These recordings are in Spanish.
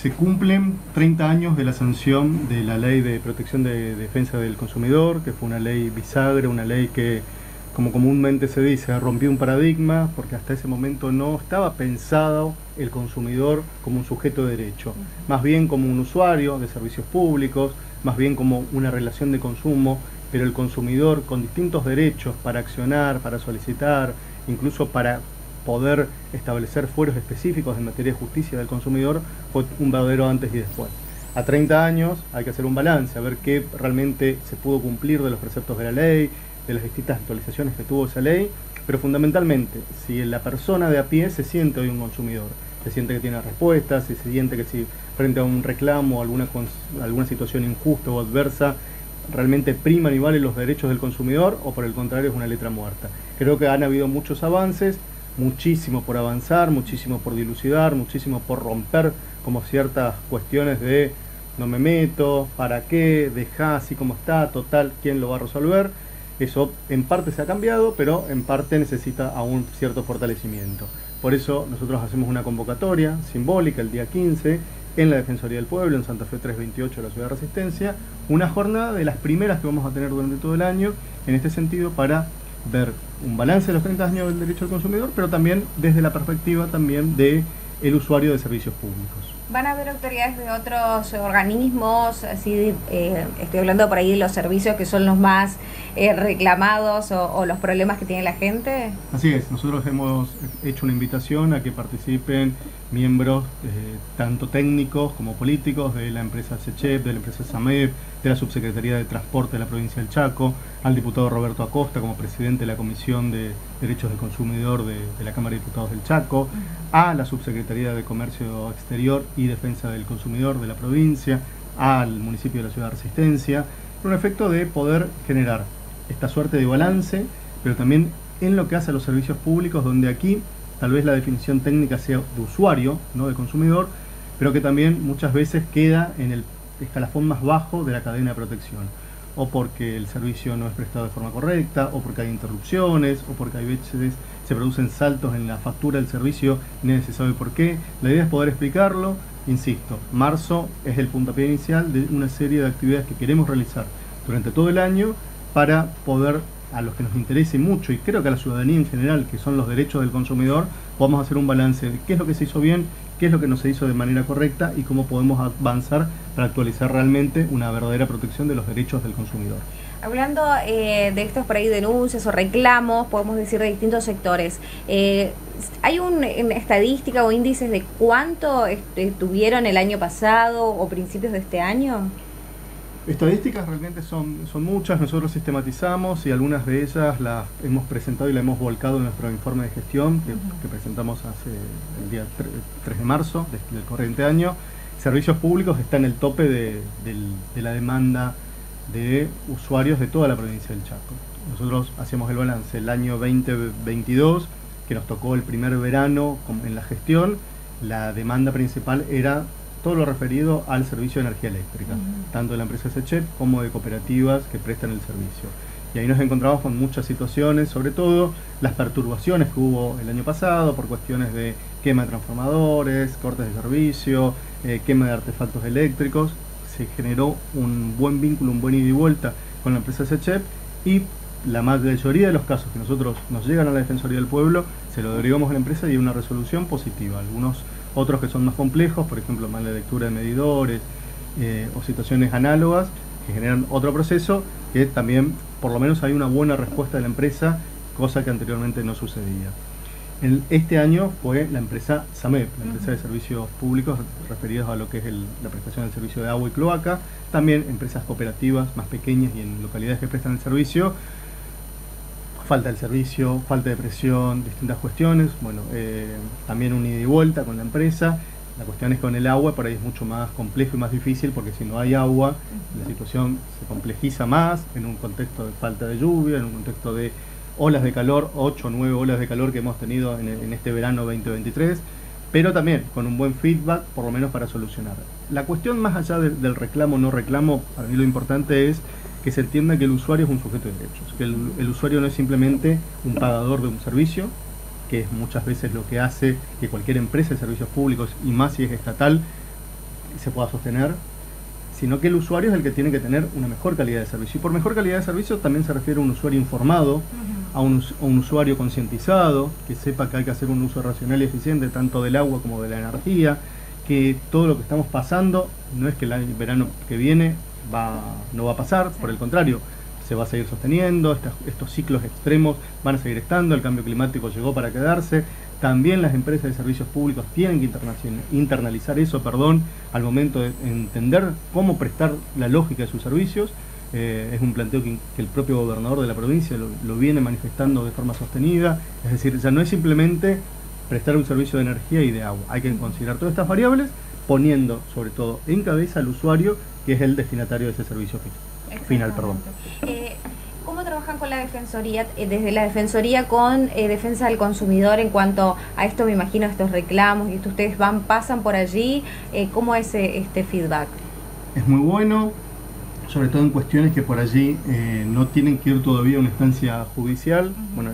Se cumplen 30 años de la sanción de la Ley de Protección de Defensa del Consumidor, que fue una ley bisagra, una ley que, como comúnmente se dice, rompió un paradigma, porque hasta ese momento no estaba pensado el consumidor como un sujeto de derecho, más bien como un usuario de servicios públicos, más bien como una relación de consumo, pero el consumidor con distintos derechos para accionar, para solicitar, incluso para poder establecer fueros específicos en materia de justicia del consumidor, fue un verdadero antes y después. A 30 años hay que hacer un balance, a ver qué realmente se pudo cumplir de los preceptos de la ley, de las distintas actualizaciones que tuvo esa ley, pero fundamentalmente, si la persona de a pie se siente hoy un consumidor, se siente que tiene respuestas, se siente que si frente a un reclamo o alguna situación injusta o adversa, realmente priman y valen los derechos del consumidor, o por el contrario es una letra muerta. Creo que han habido muchos avances, muchísimo por avanzar, muchísimo por dilucidar, muchísimo por romper como ciertas cuestiones de no me meto, para qué, dejá así como está, total, ¿quién lo va a resolver? Eso en parte se ha cambiado, pero en parte necesita aún cierto fortalecimiento. Por eso nosotros hacemos una convocatoria simbólica el día 15 en la Defensoría del Pueblo, en Santa Fe 328 de la Ciudad de Resistencia, una jornada de las primeras que vamos a tener durante todo el año, en este sentido, para ver un balance de los 30 años del derecho al consumidor, pero también desde la perspectiva también de el usuario de servicios públicos. ¿Van a haber autoridades de otros organismos? Así, estoy hablando por ahí de los servicios que son los más reclamados o los problemas que tiene la gente. Así es, nosotros hemos hecho una invitación a que participen miembros tanto técnicos como políticos de la empresa SECHEP, de la empresa SAMEP, de la Subsecretaría de Transporte de la provincia del Chaco, al diputado Roberto Acosta como presidente de la Comisión de Derechos del Consumidor de la Cámara de Diputados del Chaco, a la Subsecretaría de Comercio Exterior y Defensa del Consumidor de la provincia, al municipio de la Ciudad de Resistencia, con un efecto de poder generar esta suerte de balance, pero también en lo que hace a los servicios públicos, donde aquí tal vez la definición técnica sea de usuario, no de consumidor, pero que también muchas veces queda en el escalafón más bajo de la cadena de protección, o porque el servicio no es prestado de forma correcta, o porque hay interrupciones, o porque hay veces se producen saltos en la factura del servicio y no se sabe por qué. La idea es poder explicarlo. Insisto, marzo es el puntapié inicial de una serie de actividades que queremos realizar durante todo el año para poder, a los que nos interese mucho, y creo que a la ciudadanía en general, que son los derechos del consumidor, podamos hacer un balance de qué es lo que se hizo bien, qué es lo que no se hizo de manera correcta y cómo podemos avanzar para actualizar realmente una verdadera protección de los derechos del consumidor. Hablando de estos por ahí denuncias o reclamos, podemos decir de distintos sectores, ¿hay una estadística o índices de cuánto tuvieron el año pasado o principios de este año? Estadísticas realmente son muchas, nosotros sistematizamos y algunas de ellas las hemos presentado y las hemos volcado en nuestro informe de gestión que presentamos hace el día 3 de marzo del corriente año. Servicios públicos está en el tope de la demanda de usuarios de toda la provincia del Chaco. Nosotros hacíamos el balance el año 2022, que nos tocó el primer verano en la gestión. La demanda principal era todo lo referido al servicio de energía eléctrica, tanto de la empresa SECHEP como de cooperativas que prestan el servicio. Y ahí nos encontramos con muchas situaciones, sobre todo las perturbaciones que hubo el año pasado por cuestiones de quema de transformadores, cortes de servicio, quema de artefactos eléctricos. Se generó un buen vínculo, un buen ida y vuelta con la empresa SECHEP, y la mayoría de los casos que nosotros nos llegan a la Defensoría del Pueblo se lo derivamos a la empresa y hay una resolución positiva. Algunos otros que son más complejos, por ejemplo mala lectura de medidores o situaciones análogas que generan otro proceso, que también por lo menos hay una buena respuesta de la empresa, cosa que anteriormente no sucedía. Este año fue la empresa SAMEP, la empresa de servicios públicos referidos a lo que es la prestación del servicio de agua y cloaca, también empresas cooperativas más pequeñas y en localidades que prestan el servicio. Falta del servicio, falta de presión, distintas cuestiones, bueno, también un ida y vuelta con la empresa. La cuestión es que con el agua por ahí es mucho más complejo y más difícil, porque si no hay agua, la situación se complejiza más en un contexto de falta de lluvia, en un contexto de olas de calor, 8 o 9 olas de calor que hemos tenido en este verano 2023, pero también con un buen feedback, por lo menos para solucionar. La cuestión más allá del reclamo o no reclamo, para mí lo importante es que se entienda que el usuario es un sujeto de derechos, que el usuario no es simplemente un pagador de un servicio, que es muchas veces lo que hace que cualquier empresa de servicios públicos, y más si es estatal, se pueda sostener, sino que el usuario es el que tiene que tener una mejor calidad de servicio. Y por mejor calidad de servicio también se refiere a un usuario informado, a un usuario concientizado, que sepa que hay que hacer un uso racional y eficiente tanto del agua como de la energía, que todo lo que estamos pasando no es que el verano que viene no va a pasar, por el contrario, se va a seguir sosteniendo, estos ciclos extremos van a seguir estando, el cambio climático llegó para quedarse. También las empresas de servicios públicos tienen que internalizar eso, al momento de entender cómo prestar la lógica de sus servicios. Es un planteo que el propio gobernador de la provincia lo viene manifestando de forma sostenida. Es decir, ya no es simplemente prestar un servicio de energía y de agua. Hay que considerar todas estas variables, poniendo sobre todo en cabeza al usuario, que es el destinatario de ese servicio final. ¿Cómo trabajan con la Defensoría, desde la Defensoría con defensa del consumidor en cuanto a esto, me imagino, estos reclamos y esto, ustedes pasan por allí? ¿Cómo es este feedback? Es muy bueno, sobre todo en cuestiones que por allí no tienen que ir todavía a una instancia judicial. Bueno,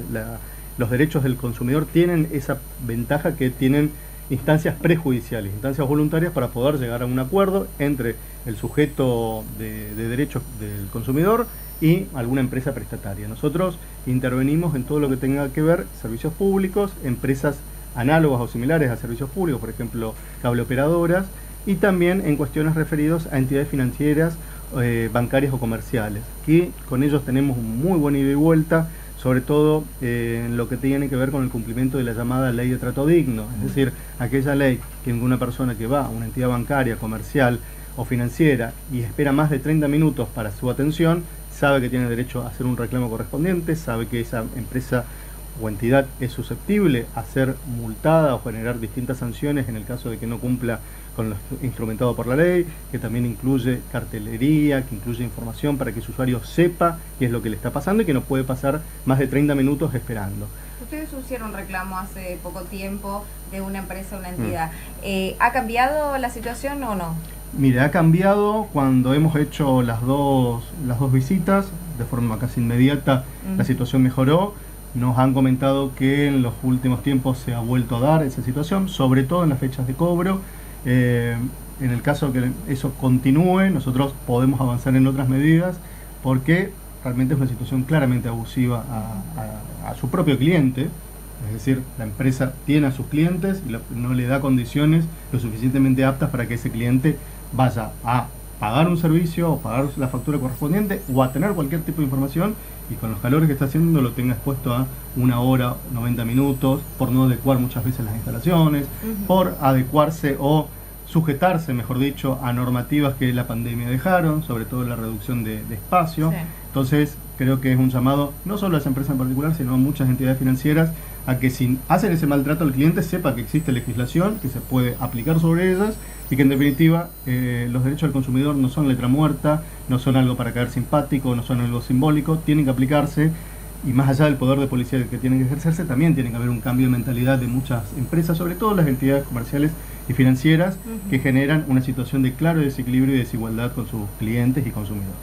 los derechos del consumidor tienen esa ventaja que tienen instancias prejudiciales, instancias voluntarias para poder llegar a un acuerdo entre el sujeto de derechos del consumidor y alguna empresa prestataria. Nosotros intervenimos en todo lo que tenga que ver servicios públicos, empresas análogas o similares a servicios públicos, por ejemplo, cableoperadoras, y también en cuestiones referidas a entidades financieras, bancarias o comerciales, que con ellos tenemos un muy buen ida y vuelta, sobre todo en lo que tiene que ver con el cumplimiento de la llamada ley de trato digno, es decir, aquella ley que una persona que va a una entidad bancaria, comercial o financiera y espera más de 30 minutos para su atención, sabe que tiene derecho a hacer un reclamo correspondiente, sabe que esa empresa o entidad es susceptible a ser multada o generar distintas sanciones en el caso de que no cumpla con lo instrumentado por la ley, que también incluye cartelería, que incluye información para que su usuario sepa qué es lo que le está pasando y que no puede pasar más de 30 minutos esperando. Ustedes hicieron reclamo hace poco tiempo de una empresa o una entidad. ¿Ha cambiado la situación o no? Mire, ha cambiado cuando hemos hecho las dos visitas, de forma casi inmediata la situación mejoró. Nos han comentado que en los últimos tiempos se ha vuelto a dar esa situación, sobre todo en las fechas de cobro. En el caso que eso continúe, nosotros podemos avanzar en otras medidas, porque realmente es una situación claramente abusiva a su propio cliente. Es decir, la empresa tiene a sus clientes y no le da condiciones lo suficientemente aptas para que ese cliente vaya a pagar un servicio o pagar la factura correspondiente o a tener cualquier tipo de información, y con los calores que está haciendo lo tenga expuesto a 1 hora, 90 minutos, por no adecuar muchas veces las instalaciones, por adecuarse o sujetarse, mejor dicho, a normativas que la pandemia dejaron, sobre todo la reducción de espacio. Sí. Entonces, creo que es un llamado, no solo a esa empresa en particular, sino a muchas entidades financieras, a que si hacen ese maltrato al cliente, sepa que existe legislación que se puede aplicar sobre ellas y que en definitiva los derechos del consumidor no son letra muerta, no son algo para caer simpático, no son algo simbólico, tienen que aplicarse. Y más allá del poder de policía que tienen que ejercerse, también tiene que haber un cambio de mentalidad de muchas empresas, sobre todo las entidades comerciales y financieras, que generan una situación de claro desequilibrio y desigualdad con sus clientes y consumidores.